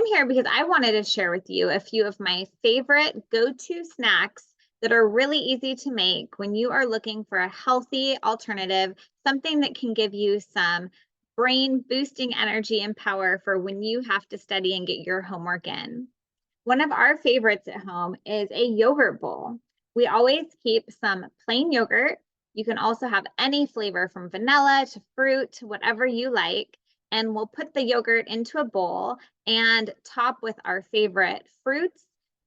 I'm here because I wanted to share with you a few of my favorite go-to snacks that are really easy to make when you are looking for a healthy alternative, something that can give you some brain boosting energy and power for when you have to study and get your homework in. One of our favorites at home is a yogurt bowl. We always keep some plain yogurt. You can also have any flavor from vanilla to fruit to whatever you like. And we'll put the yogurt into a bowl and top with our favorite fruits,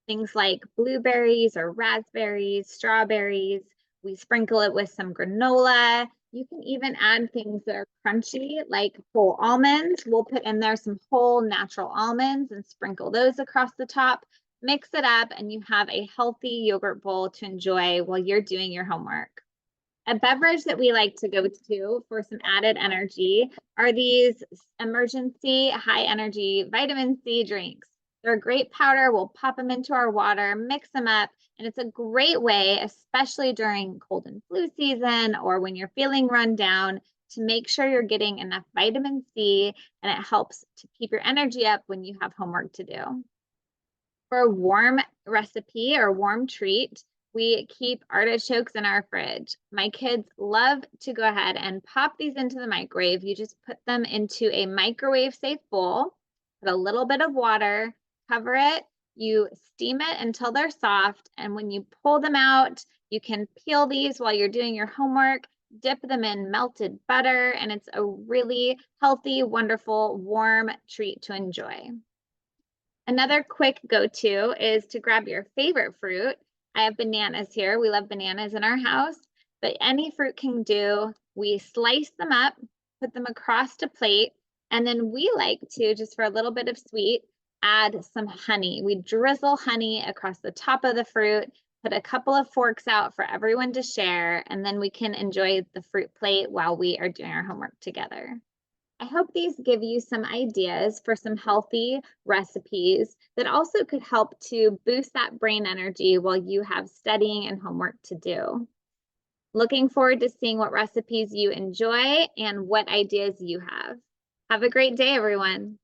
things like blueberries or raspberries, strawberries. We sprinkle it with some granola. You can even add things that are crunchy, like whole almonds. We'll put in there some whole natural almonds and sprinkle those across the top. Mix it up, and you have a healthy yogurt bowl to enjoy while you're doing your homework. A beverage that we like to go to for some added energy are these emergency high energy vitamin C drinks. They're a great powder. We'll pop them into our water, mix them up, and it's a great way, especially during cold and flu season or when you're feeling run down, to make sure you're getting enough vitamin C, and it helps to keep your energy up when you have homework to do. For a warm recipe or warm treat, we keep artichokes in our fridge. My kids love to go ahead and pop these into the microwave. You just put them into a microwave safe bowl, put a little bit of water, cover it, you steam it until they're soft, and when you pull them out, you can peel these while you're doing your homework, dip them in melted butter, and it's a really healthy, wonderful, warm treat to enjoy. Another quick go-to is to grab your favorite fruit. I have bananas here. We love bananas in our house, but any fruit can do. We slice them up, put them across a plate, and then we like to, just for a little bit of sweet, add some honey. We drizzle honey across the top of the fruit, put a couple of forks out for everyone to share, and then we can enjoy the fruit plate while we are doing our homework together. I hope these give you some ideas for some healthy recipes that also could help to boost that brain energy while you have studying and homework to do. Looking forward to seeing what recipes you enjoy and what ideas you have. Have a great day, everyone.